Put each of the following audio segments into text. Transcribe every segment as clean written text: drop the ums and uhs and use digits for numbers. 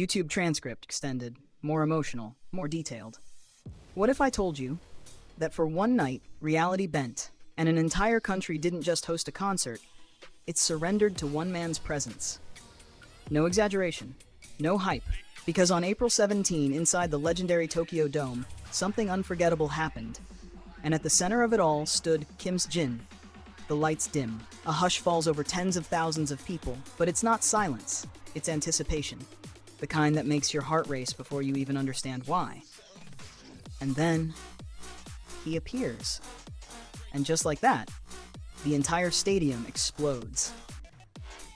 YouTube transcript extended, more emotional, more detailed. What if I told you that for one night, reality bent, and an entire country didn't just host a concert, it surrendered to one man's presence? No exaggeration, no hype, because on April 17, inside the legendary Tokyo Dome, something unforgettable happened. And at the center of it all stood Kim Seok-jin. The lights dim, a hush falls over tens of thousands of people, but it's not silence, it's anticipation. The kind that makes your heart race before you even understand why. And then, he appears. And just like that, the entire stadium explodes.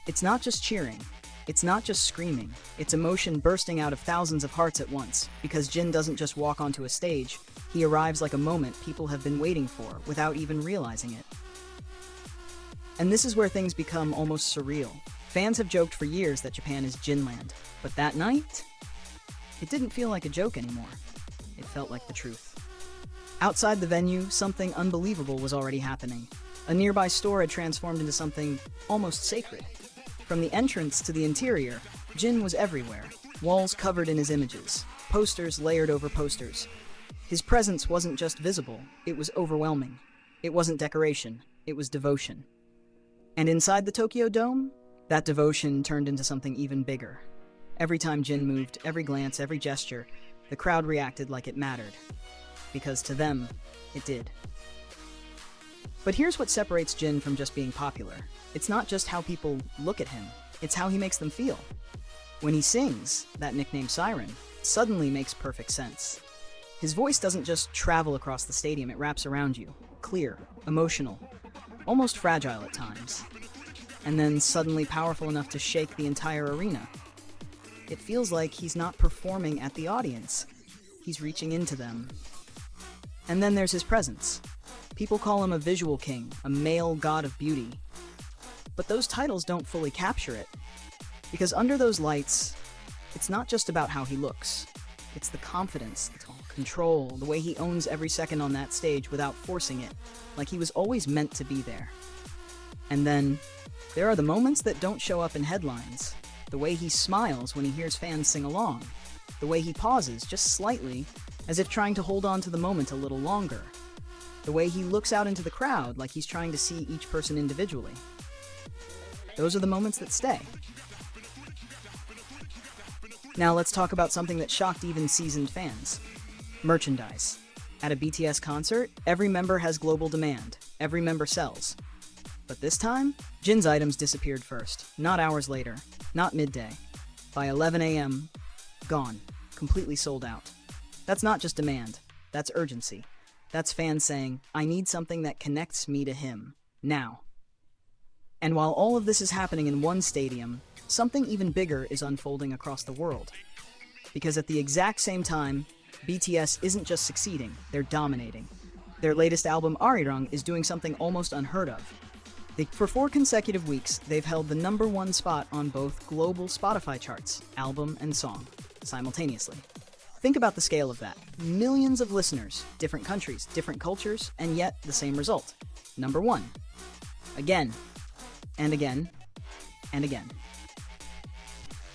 It's not just cheering, it's not just screaming, it's emotion bursting out of thousands of hearts at once, because Jin doesn't just walk onto a stage, he arrives like a moment people have been waiting for without even realizing it. And this is where things become almost surreal. Fans have joked for years that Japan is Jinland, but that night, it didn't feel like a joke anymore. It felt like the truth. Outside the venue, something unbelievable was already happening. A nearby store had transformed into something almost sacred. From the entrance to the interior, Jin was everywhere, walls covered in his images, posters layered over posters. His presence wasn't just visible, it was overwhelming. It wasn't decoration, it was devotion. And inside the Tokyo Dome, that devotion turned into something even bigger. Every time Jin moved, every glance, every gesture, the crowd reacted like it mattered. Because to them, it did. But here's what separates Jin from just being popular. It's not just how people look at him, it's how he makes them feel. When he sings, that nickname Siren suddenly makes perfect sense. His voice doesn't just travel across the stadium, it wraps around you. Clear, emotional, almost fragile at times. And then suddenly powerful enough to shake the entire arena. It feels like he's not performing at the audience. He's reaching into them. And then there's his presence. People call him a visual king, a male god of beauty. But those titles don't fully capture it. Because under those lights, it's not just about how he looks. It's the confidence, the control, the way he owns every second on that stage without forcing it, like he was always meant to be there. And then, there are the moments that don't show up in headlines. The way he smiles when he hears fans sing along. The way he pauses, just slightly, as if trying to hold on to the moment a little longer. The way he looks out into the crowd like he's trying to see each person individually. Those are the moments that stay. Now let's talk about something that shocked even seasoned fans. Merchandise. At a BTS concert, every member has global demand. Every member sells. But this time, Jin's items disappeared first. Not hours later. Not midday. By 11 a.m., gone. Completely sold out. That's not just demand. That's urgency. That's fans saying, I need something that connects me to him. Now. And while all of this is happening in one stadium, something even bigger is unfolding across the world. Because at the exact same time, BTS isn't just succeeding, they're dominating. Their latest album, Arirang’, is doing something almost unheard of. For 4 consecutive weeks, they've held the #1 spot on both global Spotify charts, album and song, simultaneously. Think about the scale of that. Millions of listeners, different countries, different cultures, and yet the same result. #1. Again, and again, and again.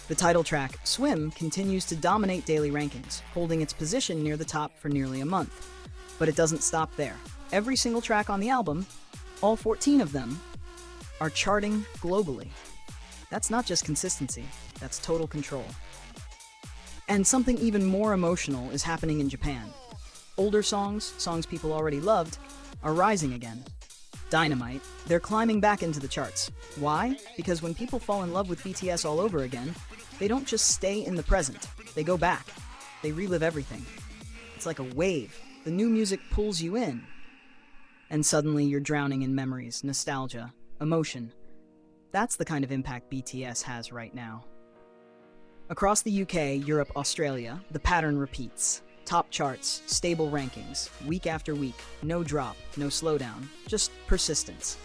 The title track, Swim, continues to dominate daily rankings, holding its position near the top for nearly a month. But it doesn't stop there. Every single track on the album, all 14 of them, are charting globally. That's not just consistency, that's total control. And something even more emotional is happening in Japan. Older songs people already loved, are rising again. Dynamite, they're climbing back into the charts. Why? Because when people fall in love with BTS all over again, they don't just stay in the present, they go back. They relive everything. It's like a wave. The new music pulls you in. And suddenly you're drowning in memories, nostalgia, emotion. That's the kind of impact BTS has right now. Across the UK, Europe, Australia, the pattern repeats. Top charts, stable rankings, week after week, no drop, no slowdown, just persistence.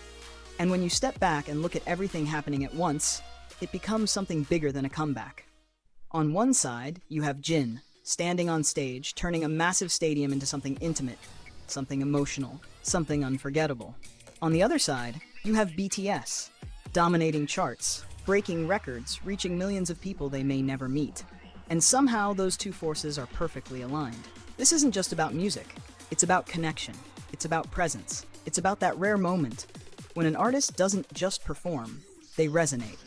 And when you step back and look at everything happening at once, it becomes something bigger than a comeback. On one side, you have Jin, standing on stage, turning a massive stadium into something intimate, something emotional, something unforgettable. On the other side, you have BTS, dominating charts, breaking records, reaching millions of people they may never meet. And somehow those two forces are perfectly aligned. This isn't just about music. It's about connection. It's about presence. It's about that rare moment when an artist doesn't just perform, they resonate.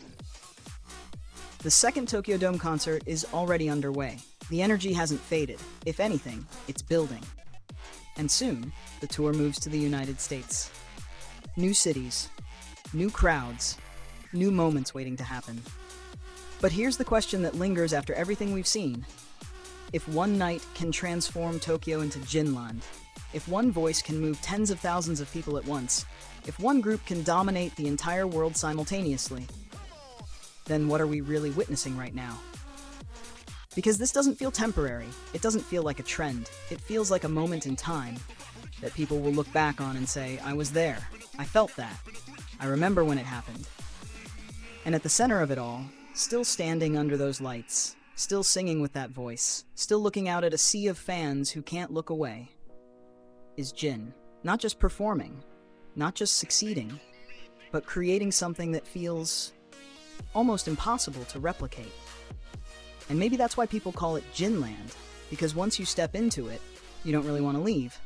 The second Tokyo Dome concert is already underway. The energy hasn't faded. If anything, it's building. And soon, the tour moves to the United States. New cities, new crowds, new moments waiting to happen. But here's the question that lingers after everything we've seen. If one night can transform Tokyo into Jinland, if one voice can move tens of thousands of people at once, if one group can dominate the entire world simultaneously, then what are we really witnessing right now? Because this doesn't feel temporary, it doesn't feel like a trend, it feels like a moment in time that people will look back on and say, I was there, I felt that, I remember when it happened. And at the center of it all, still standing under those lights, still singing with that voice, still looking out at a sea of fans who can't look away, is Jin. Not just performing, not just succeeding, but creating something that feels almost impossible to replicate. And maybe that's why people call it Jinland, because once you step into it, you don't really want to leave.